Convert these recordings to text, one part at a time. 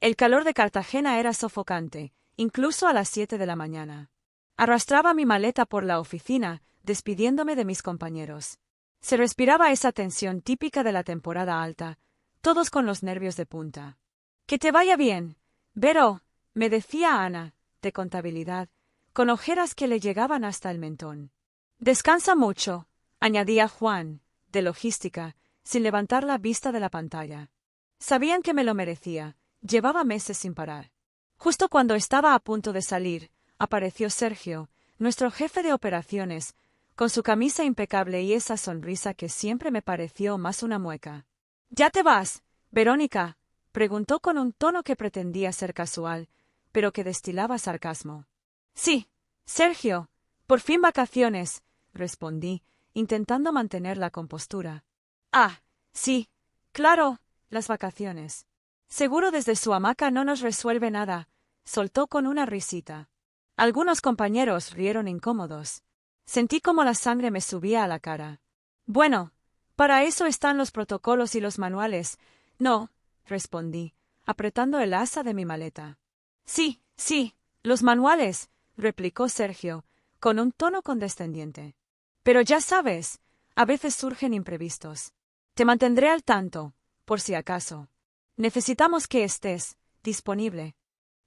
El calor de Cartagena era sofocante, incluso a las 7 de la mañana. Arrastraba mi maleta por la oficina, despidiéndome de mis compañeros. Se respiraba esa tensión típica de la temporada alta, todos con los nervios de punta. «Que te vaya bien, Vero», me decía Ana, de contabilidad, con ojeras que le llegaban hasta el mentón. «Descansa mucho», añadía Juan, de logística, sin levantar la vista de la pantalla. Sabían que me lo merecía, llevaba meses sin parar. Justo cuando estaba a punto de salir, apareció Sergio, nuestro jefe de operaciones, con su camisa impecable y esa sonrisa que siempre me pareció más una mueca. «¿Ya te vas, Verónica?», preguntó con un tono que pretendía ser casual, pero que destilaba sarcasmo. «Sí, Sergio, por fin vacaciones», respondí, intentando mantener la compostura. «Ah, sí, claro, las vacaciones. Seguro desde su hamaca no nos resuelve nada», soltó con una risita. Algunos compañeros rieron incómodos. Sentí como la sangre me subía a la cara. «Bueno, para eso están los protocolos y los manuales». «No», respondí, apretando el asa de mi maleta. «Sí, sí, los manuales», replicó Sergio, con un tono condescendiente. «Pero ya sabes, a veces surgen imprevistos. Te mantendré al tanto, por si acaso. Necesitamos que estés disponible».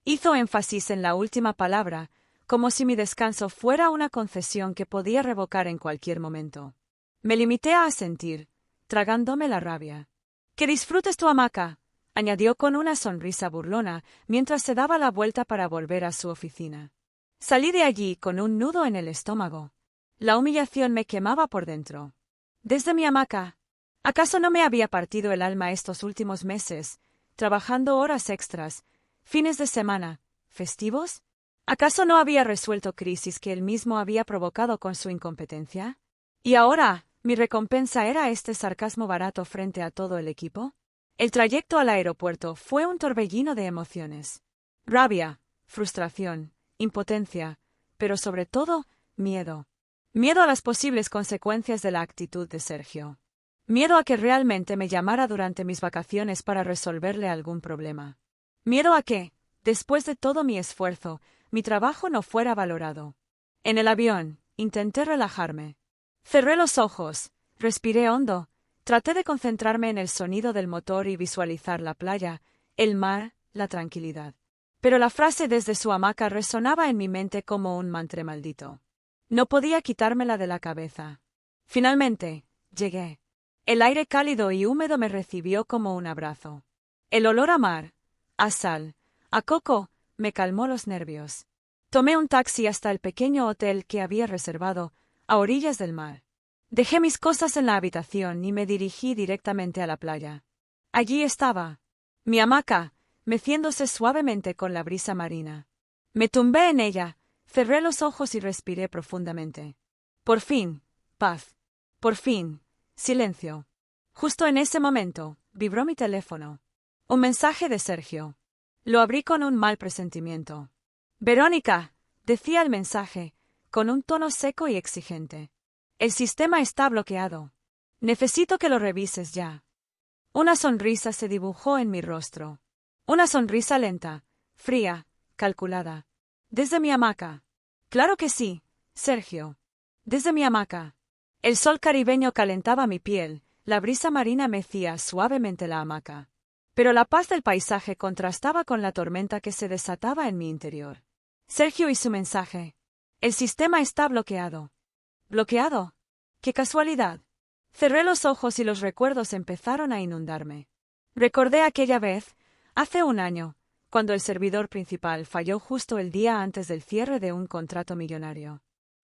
Hizo énfasis en la última palabra, como si mi descanso fuera una concesión que podía revocar en cualquier momento. Me limité a asentir, tragándome la rabia. «Que disfrutes tu hamaca», añadió con una sonrisa burlona mientras se daba la vuelta para volver a su oficina. Salí de allí con un nudo en el estómago. La humillación me quemaba por dentro. Desde mi hamaca. ¿Acaso no me había partido el alma estos últimos meses, trabajando horas extras, fines de semana, festivos? ¿Acaso no había resuelto crisis que él mismo había provocado con su incompetencia? ¿Y ahora, mi recompensa era este sarcasmo barato frente a todo el equipo? El trayecto al aeropuerto fue un torbellino de emociones. Rabia, frustración, impotencia, pero sobre todo, miedo. Miedo a las posibles consecuencias de la actitud de Sergio. Miedo a que realmente me llamara durante mis vacaciones para resolverle algún problema. Miedo a que, después de todo mi esfuerzo, mi trabajo no fuera valorado. En el avión, intenté relajarme. Cerré los ojos, respiré hondo, traté de concentrarme en el sonido del motor y visualizar la playa, el mar, la tranquilidad. Pero la frase desde su hamaca resonaba en mi mente como un mantra maldito. No podía quitármela de la cabeza. Finalmente, llegué. El aire cálido y húmedo me recibió como un abrazo. El olor a mar, a sal, a coco, me calmó los nervios. Tomé un taxi hasta el pequeño hotel que había reservado, a orillas del mar. Dejé mis cosas en la habitación y me dirigí directamente a la playa. Allí estaba, mi hamaca, meciéndose suavemente con la brisa marina. Me tumbé en ella, cerré los ojos y respiré profundamente. Por fin, paz. Por fin, silencio. Justo en ese momento, vibró mi teléfono. Un mensaje de Sergio. Lo abrí con un mal presentimiento. «Verónica», decía el mensaje, con un tono seco y exigente. «El sistema está bloqueado. Necesito que lo revises ya». Una sonrisa se dibujó en mi rostro. Una sonrisa lenta, fría, calculada. Desde mi hamaca. «Claro que sí, Sergio. Desde mi hamaca». El sol caribeño calentaba mi piel, la brisa marina mecía suavemente la hamaca. Pero la paz del paisaje contrastaba con la tormenta que se desataba en mi interior. Sergio y su mensaje. «El sistema está bloqueado». ¿Bloqueado? ¡Qué casualidad! Cerré los ojos y los recuerdos empezaron a inundarme. Recordé aquella vez, hace un año, cuando el servidor principal falló justo el día antes del cierre de un contrato millonario.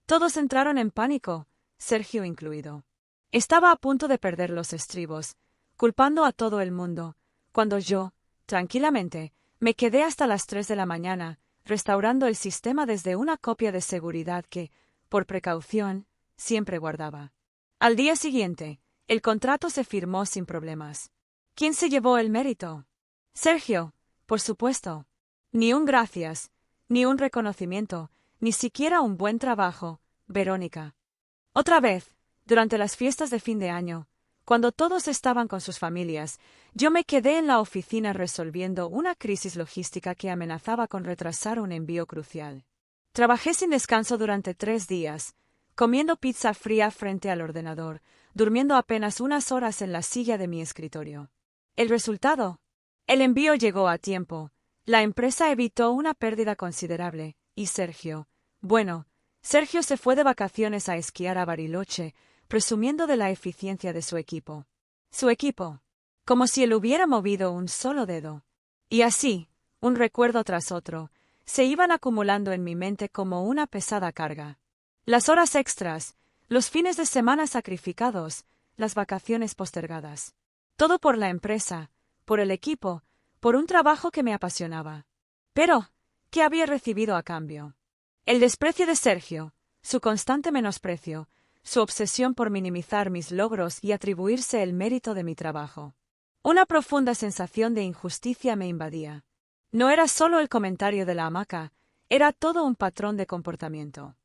Todos entraron en pánico, Sergio incluido. Estaba a punto de perder los estribos, culpando a todo el mundo, cuando yo, tranquilamente, me quedé hasta las 3 de la mañana, restaurando el sistema desde una copia de seguridad que, por precaución, siempre guardaba. Al día siguiente, el contrato se firmó sin problemas. ¿Quién se llevó el mérito? Sergio, por supuesto. Ni un gracias, ni un reconocimiento, ni siquiera un buen trabajo, Verónica. Otra vez, durante las fiestas de fin de año, Cuando todos estaban con sus familias, yo me quedé en la oficina resolviendo una crisis logística que amenazaba con retrasar un envío crucial. Trabajé sin descanso durante 3 días, comiendo pizza fría frente al ordenador, durmiendo apenas unas horas en la silla de mi escritorio. ¿El resultado? El envío llegó a tiempo. La empresa evitó una pérdida considerable, y Sergio se fue de vacaciones a esquiar a Bariloche, presumiendo de la eficiencia de su equipo. Su equipo. Como si él hubiera movido un solo dedo. Y así, un recuerdo tras otro, se iban acumulando en mi mente como una pesada carga. Las horas extras, los fines de semana sacrificados, las vacaciones postergadas. Todo por la empresa, por el equipo, por un trabajo que me apasionaba. Pero, ¿qué había recibido a cambio? El desprecio de Sergio, su constante menosprecio, su obsesión por minimizar mis logros y atribuirse el mérito de mi trabajo. Una profunda sensación de injusticia me invadía. No era solo el comentario de la hamaca, era todo un patrón de comportamiento.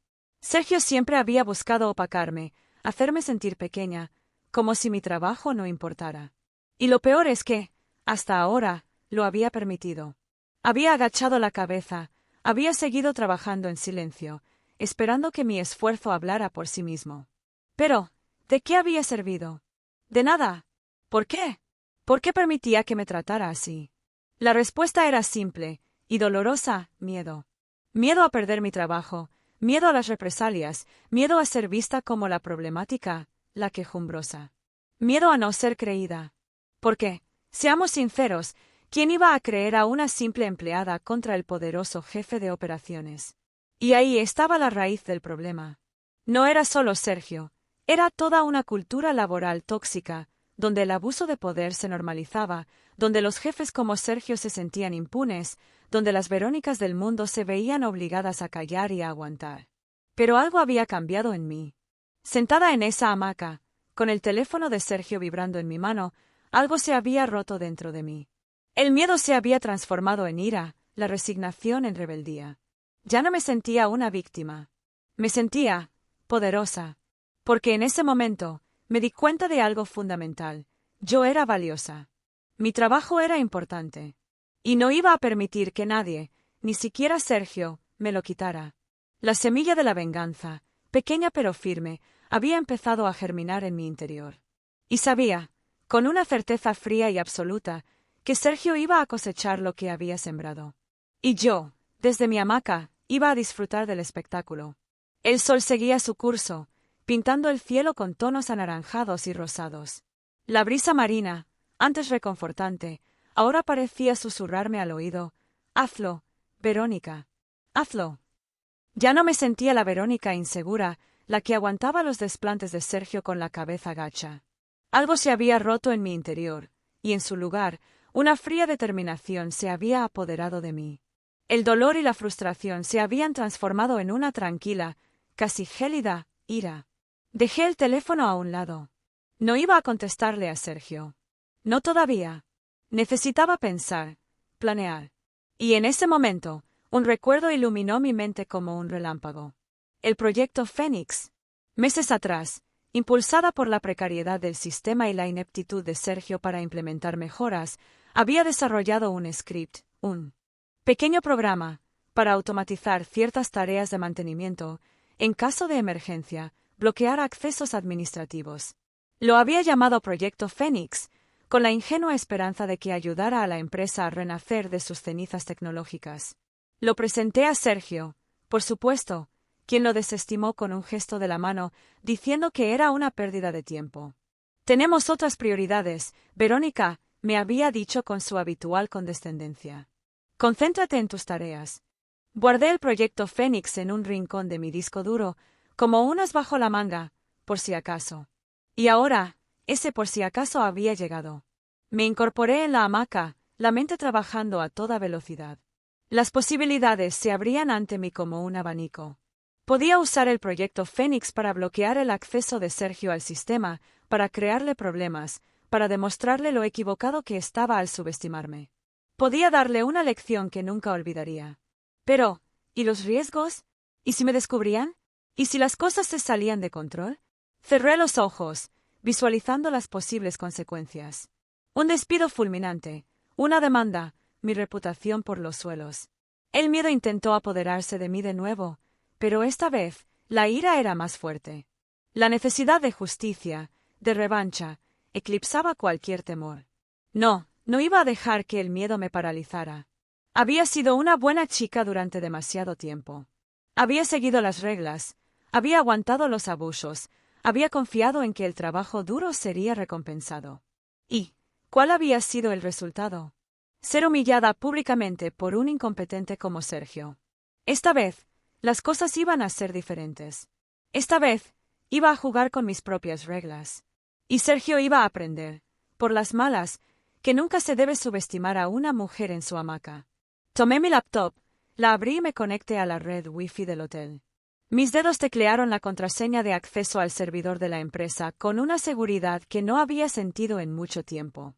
Sergio siempre había buscado opacarme, hacerme sentir pequeña, como si mi trabajo no importara. Y lo peor es que, hasta ahora, lo había permitido. Había agachado la cabeza, había seguido trabajando en silencio, esperando que mi esfuerzo hablara por sí mismo. Pero, ¿de qué había servido? De nada. ¿Por qué? ¿Por qué permitía que me tratara así? La respuesta era simple y dolorosa: miedo. Miedo a perder mi trabajo, miedo a las represalias, miedo a ser vista como la problemática, la quejumbrosa. Miedo a no ser creída. Porque, seamos sinceros, ¿quién iba a creer a una simple empleada contra el poderoso jefe de operaciones? Y ahí estaba la raíz del problema. No era solo Sergio, era toda una cultura laboral tóxica, donde el abuso de poder se normalizaba, donde los jefes como Sergio se sentían impunes, donde las Verónicas del mundo se veían obligadas a callar y a aguantar. Pero algo había cambiado en mí. Sentada en esa hamaca, con el teléfono de Sergio vibrando en mi mano, algo se había roto dentro de mí. El miedo se había transformado en ira, la resignación en rebeldía. Ya no me sentía una víctima. Me sentía poderosa. Porque en ese momento me di cuenta de algo fundamental. Yo era valiosa. Mi trabajo era importante. Y no iba a permitir que nadie, ni siquiera Sergio, me lo quitara. La semilla de la venganza, pequeña pero firme, había empezado a germinar en mi interior. Y sabía, con una certeza fría y absoluta, que Sergio iba a cosechar lo que había sembrado. Y yo, desde mi hamaca, iba a disfrutar del espectáculo. El sol seguía su curso, pintando el cielo con tonos anaranjados y rosados. La brisa marina, antes reconfortante, ahora parecía susurrarme al oído: «Hazlo, Verónica, hazlo». Ya no me sentía la Verónica insegura, la que aguantaba los desplantes de Sergio con la cabeza gacha. Algo se había roto en mi interior, y en su lugar, una fría determinación se había apoderado de mí. El dolor y la frustración se habían transformado en una tranquila, casi gélida, ira. Dejé el teléfono a un lado. No iba a contestarle a Sergio. No todavía. Necesitaba pensar, planear. Y en ese momento, un recuerdo iluminó mi mente como un relámpago. El proyecto Fénix. Meses atrás, impulsada por la precariedad del sistema y la ineptitud de Sergio para implementar mejoras, había desarrollado un script, un pequeño programa, para automatizar ciertas tareas de mantenimiento, en caso de emergencia, bloquear accesos administrativos. Lo había llamado Proyecto Fénix, con la ingenua esperanza de que ayudara a la empresa a renacer de sus cenizas tecnológicas. Lo presenté a Sergio, por supuesto, quien lo desestimó con un gesto de la mano, diciendo que era una pérdida de tiempo. «Tenemos otras prioridades, Verónica», me había dicho con su habitual condescendencia. «Concéntrate en tus tareas». Guardé el proyecto Fénix en un rincón de mi disco duro, como un as bajo la manga, por si acaso. Y ahora, ese por si acaso había llegado. Me incorporé en la hamaca, la mente trabajando a toda velocidad. Las posibilidades se abrían ante mí como un abanico. Podía usar el proyecto Fénix para bloquear el acceso de Sergio al sistema, para crearle problemas, para demostrarle lo equivocado que estaba al subestimarme. Podía darle una lección que nunca olvidaría. Pero, ¿y los riesgos? ¿Y si me descubrían? ¿Y si las cosas se salían de control? Cerré los ojos, visualizando las posibles consecuencias. Un despido fulminante, una demanda, mi reputación por los suelos. El miedo intentó apoderarse de mí de nuevo, pero esta vez, la ira era más fuerte. La necesidad de justicia, de revancha, eclipsaba cualquier temor. No iba a dejar que el miedo me paralizara. Había sido una buena chica durante demasiado tiempo. Había seguido las reglas, había aguantado los abusos, había confiado en que el trabajo duro sería recompensado. ¿Y cuál había sido el resultado? Ser humillada públicamente por un incompetente como Sergio. Esta vez, las cosas iban a ser diferentes. Esta vez, iba a jugar con mis propias reglas. Y Sergio iba a aprender, por las malas, que nunca se debe subestimar a una mujer en su hamaca. Tomé mi laptop, la abrí y me conecté a la red Wi-Fi del hotel. Mis dedos teclearon la contraseña de acceso al servidor de la empresa con una seguridad que no había sentido en mucho tiempo.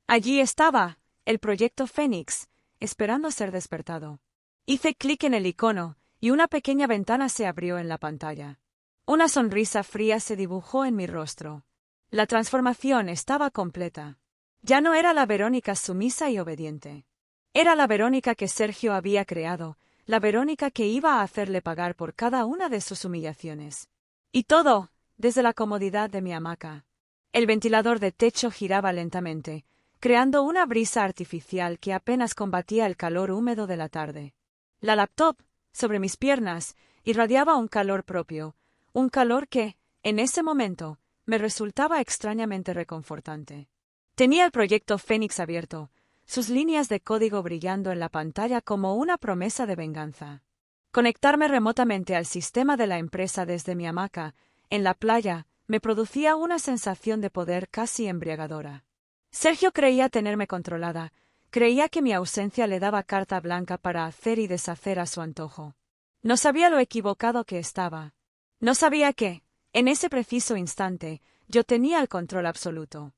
Allí estaba, el proyecto Fénix, esperando ser despertado. Hice clic en el icono, y una pequeña ventana se abrió en la pantalla. Una sonrisa fría se dibujó en mi rostro. La transformación estaba completa. Ya no era la Verónica sumisa y obediente. Era la Verónica que Sergio había creado, la Verónica que iba a hacerle pagar por cada una de sus humillaciones. Y todo, desde la comodidad de mi hamaca. El ventilador de techo giraba lentamente, creando una brisa artificial que apenas combatía el calor húmedo de la tarde. La laptop, sobre mis piernas, irradiaba un calor propio, un calor que, en ese momento, me resultaba extrañamente reconfortante. Tenía el proyecto Fénix abierto, sus líneas de código brillando en la pantalla como una promesa de venganza. Conectarme remotamente al sistema de la empresa desde mi hamaca, en la playa, me producía una sensación de poder casi embriagadora. Sergio creía tenerme controlada, creía que mi ausencia le daba carta blanca para hacer y deshacer a su antojo. No sabía lo equivocado que estaba. No sabía que, en ese preciso instante, yo tenía el control absoluto.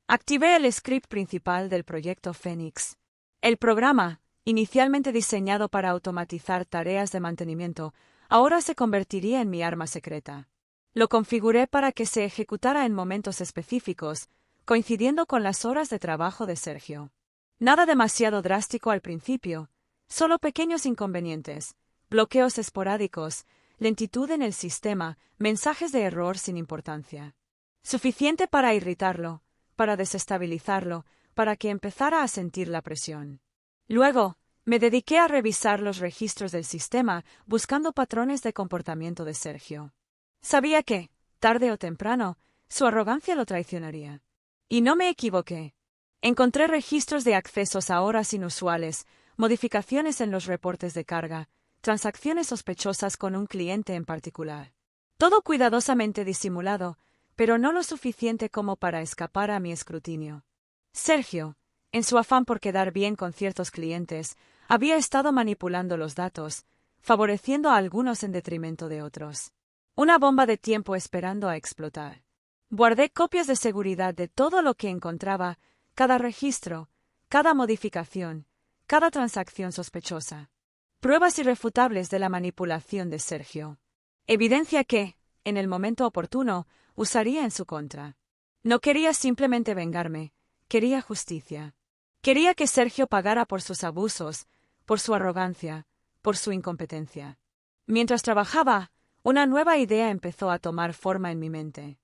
Activé el script principal del proyecto Fénix. El programa, inicialmente diseñado para automatizar tareas de mantenimiento, ahora se convertiría en mi arma secreta. Lo configuré para que se ejecutara en momentos específicos, coincidiendo con las horas de trabajo de Sergio. Nada demasiado drástico al principio, solo pequeños inconvenientes, bloqueos esporádicos, lentitud en el sistema, mensajes de error sin importancia. Suficiente para irritarlo, para desestabilizarlo, para que empezara a sentir la presión. Luego, me dediqué a revisar los registros del sistema, buscando patrones de comportamiento de Sergio. Sabía que, tarde o temprano, su arrogancia lo traicionaría. Y no me equivoqué. Encontré registros de accesos a horas inusuales, modificaciones en los reportes de carga, transacciones sospechosas con un cliente en particular. Todo cuidadosamente disimulado, pero no lo suficiente como para escapar a mi escrutinio. Sergio, en su afán por quedar bien con ciertos clientes, había estado manipulando los datos, favoreciendo a algunos en detrimento de otros. Una bomba de tiempo esperando a explotar. Guardé copias de seguridad de todo lo que encontraba, cada registro, cada modificación, cada transacción sospechosa. Pruebas irrefutables de la manipulación de Sergio. Evidencia que, en el momento oportuno, usaría en su contra. No quería simplemente vengarme, quería justicia. Quería que Sergio pagara por sus abusos, por su arrogancia, por su incompetencia. Mientras trabajaba, una nueva idea empezó a tomar forma en mi mente.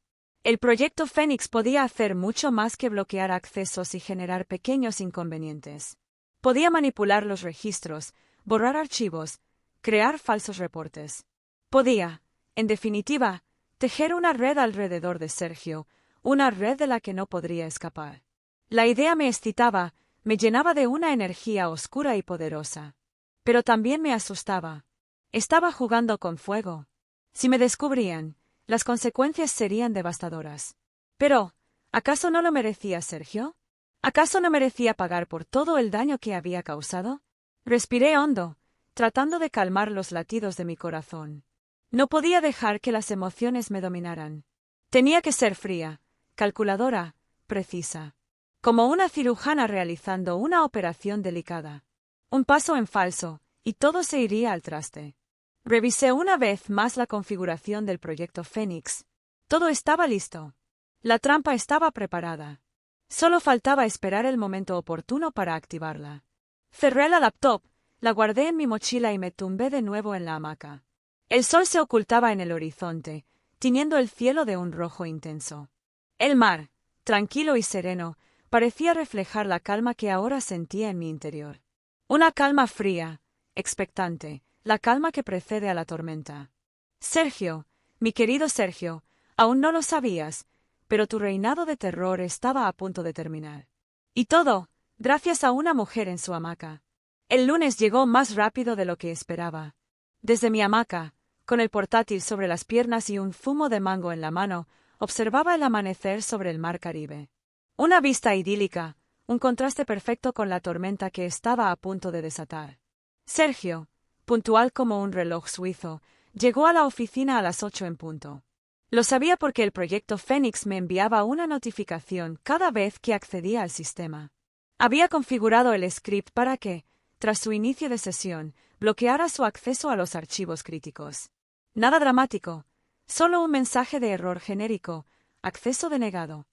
El proyecto Fénix podía hacer mucho más que bloquear accesos y generar pequeños inconvenientes. Podía manipular los registros, borrar archivos, crear falsos reportes. Podía, en definitiva, tejer una red alrededor de Sergio, una red de la que no podría escapar. La idea me excitaba, me llenaba de una energía oscura y poderosa. Pero también me asustaba. Estaba jugando con fuego. Si me descubrían, las consecuencias serían devastadoras. Pero, ¿acaso no lo merecía Sergio? ¿Acaso no merecía pagar por todo el daño que había causado? Respiré hondo, tratando de calmar los latidos de mi corazón. No podía dejar que las emociones me dominaran. Tenía que ser fría, calculadora, precisa. Como una cirujana realizando una operación delicada. Un paso en falso, y todo se iría al traste. Revisé una vez más la configuración del proyecto Fénix. Todo estaba listo. La trampa estaba preparada. Solo faltaba esperar el momento oportuno para activarla. Cerré la laptop, la guardé en mi mochila y me tumbé de nuevo en la hamaca. El sol se ocultaba en el horizonte, tiñendo el cielo de un rojo intenso. El mar, tranquilo y sereno, parecía reflejar la calma que ahora sentía en mi interior. Una calma fría, expectante, la calma que precede a la tormenta. Sergio, mi querido Sergio, aún no lo sabías, pero tu reinado de terror estaba a punto de terminar. Y todo, gracias a una mujer en su hamaca. El lunes llegó más rápido de lo que esperaba. Desde mi hamaca, con el portátil sobre las piernas y un zumo de mango en la mano, observaba el amanecer sobre el mar Caribe. Una vista idílica, un contraste perfecto con la tormenta que estaba a punto de desatar. Sergio, puntual como un reloj suizo, llegó a la oficina a las 8 en punto. Lo sabía porque el proyecto Fénix me enviaba una notificación cada vez que accedía al sistema. Había configurado el script para que, tras su inicio de sesión, bloqueara su acceso a los archivos críticos. Nada dramático, solo un mensaje de error genérico, acceso denegado.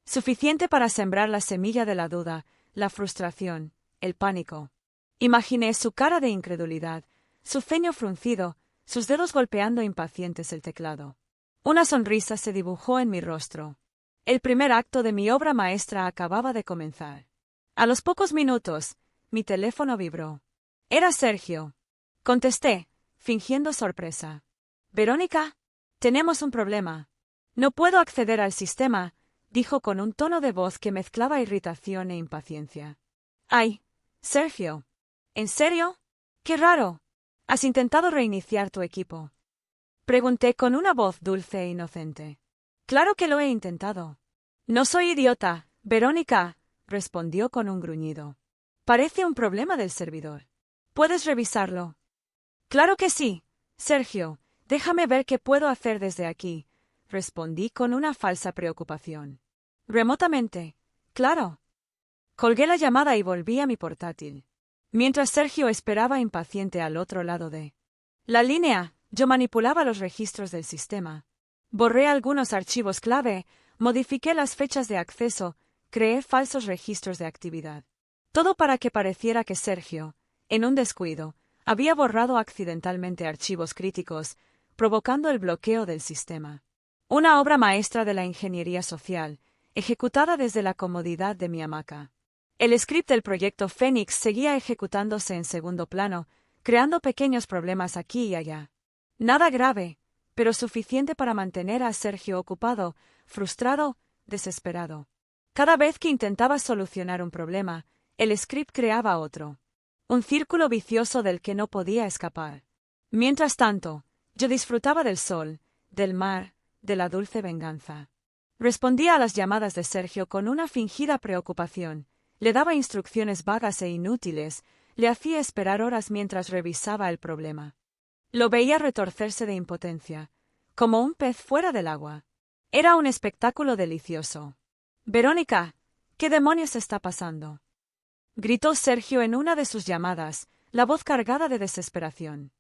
Suficiente para sembrar la semilla de la duda, la frustración, el pánico. Imaginé su cara de incredulidad, su ceño fruncido, sus dedos golpeando impacientes el teclado. Una sonrisa se dibujó en mi rostro. El primer acto de mi obra maestra acababa de comenzar. A los pocos minutos, mi teléfono vibró. Era Sergio. Contesté, fingiendo sorpresa. «Verónica, tenemos un problema. No puedo acceder al sistema», dijo con un tono de voz que mezclaba irritación e impaciencia. «Ay, Sergio. ¿En serio? ¡Qué raro! ¿Has intentado reiniciar tu equipo?», pregunté con una voz dulce e inocente. «Claro que lo he intentado». «No soy idiota, Verónica», respondió con un gruñido. «Parece un problema del servidor. ¿Puedes revisarlo?». «Claro que sí, Sergio. Déjame ver qué puedo hacer desde aquí», respondí con una falsa preocupación. «Remotamente, claro». Colgué la llamada y volví a mi portátil. Mientras Sergio esperaba impaciente al otro lado de la línea, yo manipulaba los registros del sistema. Borré algunos archivos clave, modifiqué las fechas de acceso, creé falsos registros de actividad. Todo para que pareciera que Sergio, en un descuido, había borrado accidentalmente archivos críticos, provocando el bloqueo del sistema. Una obra maestra de la ingeniería social, ejecutada desde la comodidad de mi hamaca. El script del proyecto Fénix seguía ejecutándose en segundo plano, creando pequeños problemas aquí y allá. Nada grave, pero suficiente para mantener a Sergio ocupado, frustrado, desesperado. Cada vez que intentaba solucionar un problema, el script creaba otro. Un círculo vicioso del que no podía escapar. Mientras tanto, yo disfrutaba del sol, del mar, de la dulce venganza. Respondía a las llamadas de Sergio con una fingida preocupación, le daba instrucciones vagas e inútiles, le hacía esperar horas mientras revisaba el problema. Lo veía retorcerse de impotencia, como un pez fuera del agua. Era un espectáculo delicioso. «Verónica, ¿qué demonios está pasando?», gritó Sergio en una de sus llamadas, la voz cargada de desesperación.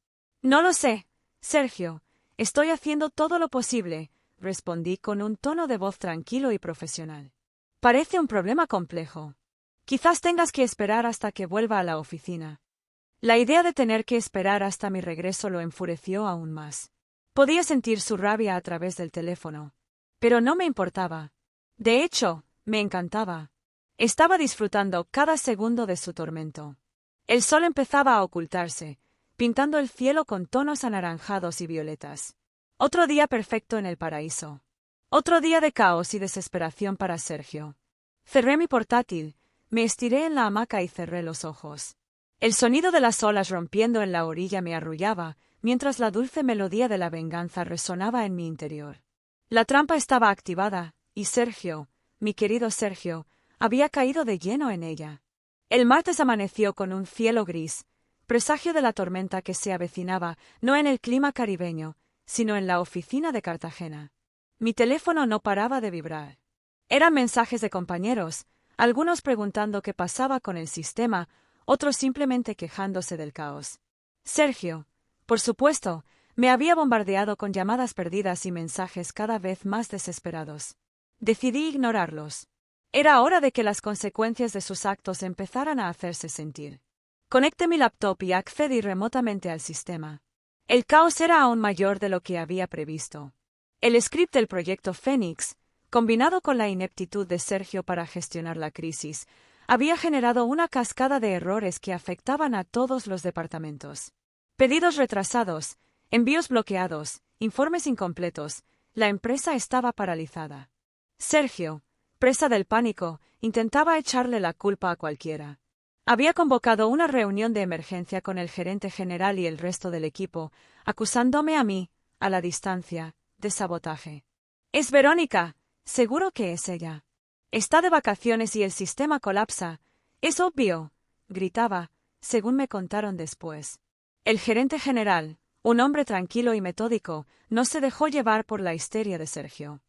«No lo sé, Sergio. Estoy haciendo todo lo posible», respondí con un tono de voz tranquilo y profesional. «Parece un problema complejo. Quizás tengas que esperar hasta que vuelva a la oficina». La idea de tener que esperar hasta mi regreso lo enfureció aún más. Podía sentir su rabia a través del teléfono. Pero no me importaba. De hecho, me encantaba. Estaba disfrutando cada segundo de su tormento. El sol empezaba a ocultarse, pintando el cielo con tonos anaranjados y violetas. Otro día perfecto en el paraíso. Otro día de caos y desesperación para Sergio. Cerré mi portátil, me estiré en la hamaca y cerré los ojos. El sonido de las olas rompiendo en la orilla me arrullaba, mientras la dulce melodía de la venganza resonaba en mi interior. La trampa estaba activada, y Sergio, mi querido Sergio, había caído de lleno en ella. El martes amaneció con un cielo gris, presagio de la tormenta que se avecinaba, no en el clima caribeño, sino en la oficina de Cartagena. Mi teléfono no paraba de vibrar. Eran mensajes de compañeros, algunos preguntando qué pasaba con el sistema, otros simplemente quejándose del caos. Sergio, por supuesto, me había bombardeado con llamadas perdidas y mensajes cada vez más desesperados. Decidí ignorarlos. Era hora de que las consecuencias de sus actos empezaran a hacerse sentir. Conecté mi laptop y accedí remotamente al sistema. El caos era aún mayor de lo que había previsto. El script del proyecto Fénix, combinado con la ineptitud de Sergio para gestionar la crisis, había generado una cascada de errores que afectaban a todos los departamentos. Pedidos retrasados, envíos bloqueados, informes incompletos, la empresa estaba paralizada. Sergio, presa del pánico, intentaba echarle la culpa a cualquiera. Había convocado una reunión de emergencia con el gerente general y el resto del equipo, acusándome a mí, a la distancia, de sabotaje. «Es Verónica, seguro que es ella. Está de vacaciones y el sistema colapsa. Es obvio», gritaba, según me contaron después. El gerente general, un hombre tranquilo y metódico, no se dejó llevar por la histeria de Sergio.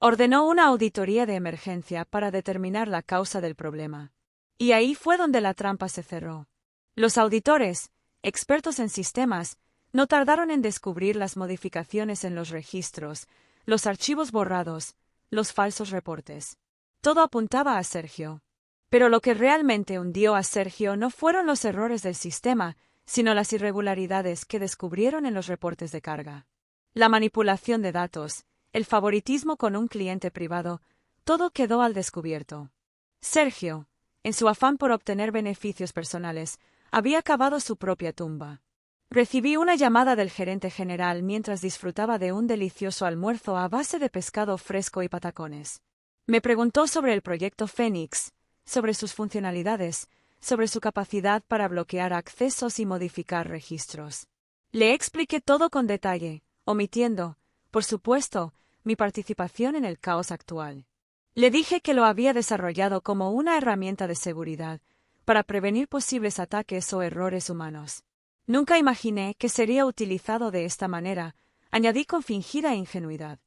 Ordenó una auditoría de emergencia para determinar la causa del problema. Y ahí fue donde la trampa se cerró. Los auditores, expertos en sistemas, no tardaron en descubrir las modificaciones en los registros, los archivos borrados, los falsos reportes. Todo apuntaba a Sergio. Pero lo que realmente hundió a Sergio no fueron los errores del sistema, sino las irregularidades que descubrieron en los reportes de carga. La manipulación de datos, el favoritismo con un cliente privado, todo quedó al descubierto. Sergio, en su afán por obtener beneficios personales, había cavado su propia tumba. Recibí una llamada del gerente general mientras disfrutaba de un delicioso almuerzo a base de pescado fresco y patacones. Me preguntó sobre el proyecto Fénix, sobre sus funcionalidades, sobre su capacidad para bloquear accesos y modificar registros. Le expliqué todo con detalle, omitiendo, por supuesto, mi participación en el caos actual. Le dije que lo había desarrollado como una herramienta de seguridad, para prevenir posibles ataques o errores humanos. Nunca imaginé que sería utilizado de esta manera, añadí con fingida ingenuidad.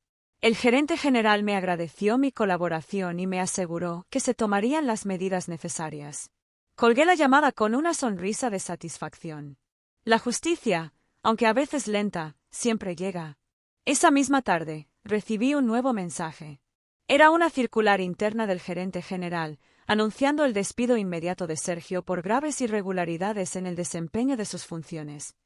El gerente general me agradeció mi colaboración y me aseguró que se tomarían las medidas necesarias. Colgué la llamada con una sonrisa de satisfacción. La justicia, aunque a veces lenta, siempre llega. Esa misma tarde, recibí un nuevo mensaje. Era una circular interna del gerente general, anunciando el despido inmediato de Sergio por graves irregularidades en el desempeño de sus funciones.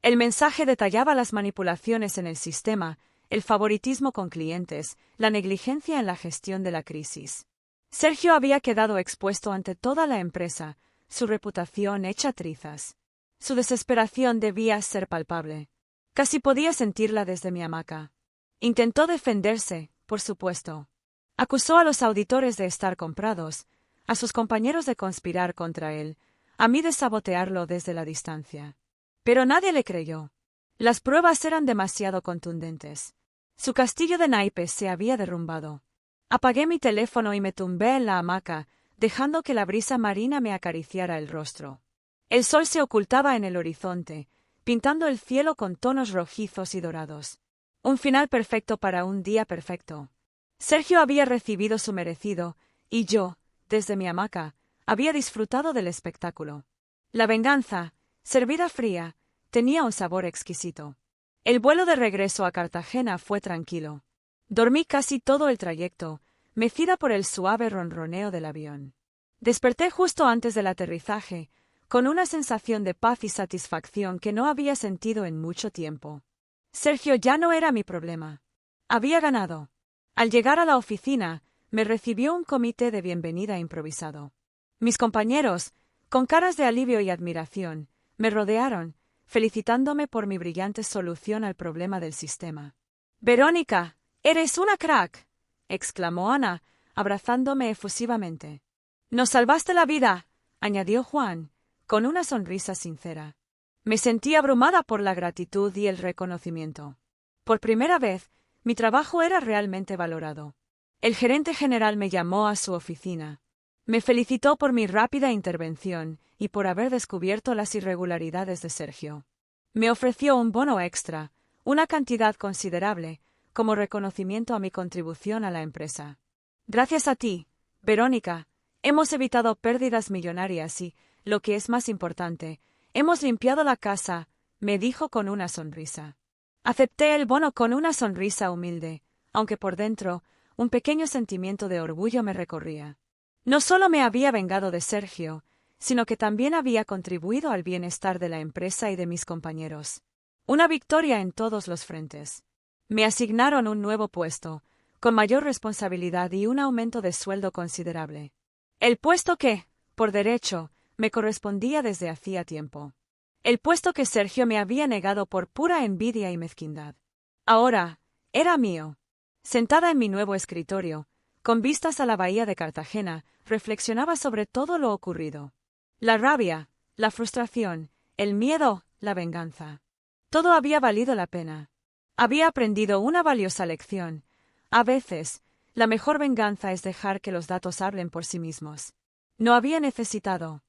El mensaje detallaba las manipulaciones en el sistema, el favoritismo con clientes, la negligencia en la gestión de la crisis. Sergio había quedado expuesto ante toda la empresa, su reputación hecha trizas. Su desesperación debía ser palpable. Casi podía sentirla desde mi hamaca. Intentó defenderse, por supuesto. Acusó a los auditores de estar comprados, a sus compañeros de conspirar contra él, a mí de sabotearlo desde la distancia. Pero nadie le creyó. Las pruebas eran demasiado contundentes. Su castillo de naipes se había derrumbado. Apagué mi teléfono y me tumbé en la hamaca, dejando que la brisa marina me acariciara el rostro. El sol se ocultaba en el horizonte, pintando el cielo con tonos rojizos y dorados. Un final perfecto para un día perfecto. Sergio había recibido su merecido, y yo, desde mi hamaca, había disfrutado del espectáculo. La venganza, servida fría, tenía un sabor exquisito. El vuelo de regreso a Cartagena fue tranquilo. Dormí casi todo el trayecto, mecida por el suave ronroneo del avión. Desperté justo antes del aterrizaje, con una sensación de paz y satisfacción que no había sentido en mucho tiempo. Sergio ya no era mi problema. Había ganado. Al llegar a la oficina, me recibió un comité de bienvenida improvisado. Mis compañeros, con caras de alivio y admiración, me rodearon, felicitándome por mi brillante solución al problema del sistema. «Verónica, eres una crack», exclamó Ana, abrazándome efusivamente. «Nos salvaste la vida», añadió Juan, con una sonrisa sincera. Me sentí abrumada por la gratitud y el reconocimiento. Por primera vez, mi trabajo era realmente valorado. El gerente general me llamó a su oficina. Me felicitó por mi rápida intervención y por haber descubierto las irregularidades de Sergio. Me ofreció un bono extra, una cantidad considerable, como reconocimiento a mi contribución a la empresa. «Gracias a ti, Verónica, hemos evitado pérdidas millonarias y, lo que es más importante, hemos limpiado la casa», me dijo con una sonrisa. Acepté el bono con una sonrisa humilde, aunque por dentro, un pequeño sentimiento de orgullo me recorría. No solo me había vengado de Sergio, sino que también había contribuido al bienestar de la empresa y de mis compañeros. Una victoria en todos los frentes. Me asignaron un nuevo puesto, con mayor responsabilidad y un aumento de sueldo considerable. El puesto que, por derecho, me correspondía desde hacía tiempo. El puesto que Sergio me había negado por pura envidia y mezquindad. Ahora, era mío. Sentada en mi nuevo escritorio, con vistas a la bahía de Cartagena, reflexionaba sobre todo lo ocurrido. La rabia, la frustración, el miedo, la venganza. Todo había valido la pena. Había aprendido una valiosa lección. A veces, la mejor venganza es dejar que los datos hablen por sí mismos. No había necesitado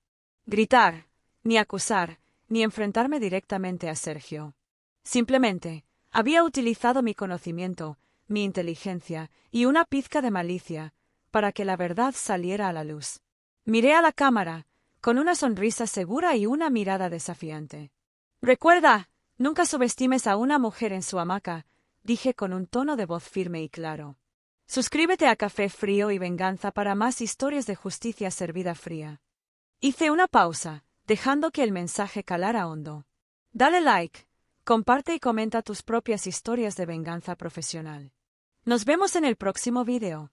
gritar, ni acusar, ni enfrentarme directamente a Sergio. Simplemente, había utilizado mi conocimiento, mi inteligencia y una pizca de malicia, para que la verdad saliera a la luz. Miré a la cámara, con una sonrisa segura y una mirada desafiante. «Recuerda, nunca subestimes a una mujer en su hamaca», dije con un tono de voz firme y claro. Suscríbete a Café Frío y Venganza para más historias de justicia servida fría. Hice una pausa, dejando que el mensaje calara hondo. Dale like, comparte y comenta tus propias historias de venganza profesional. Nos vemos en el próximo video.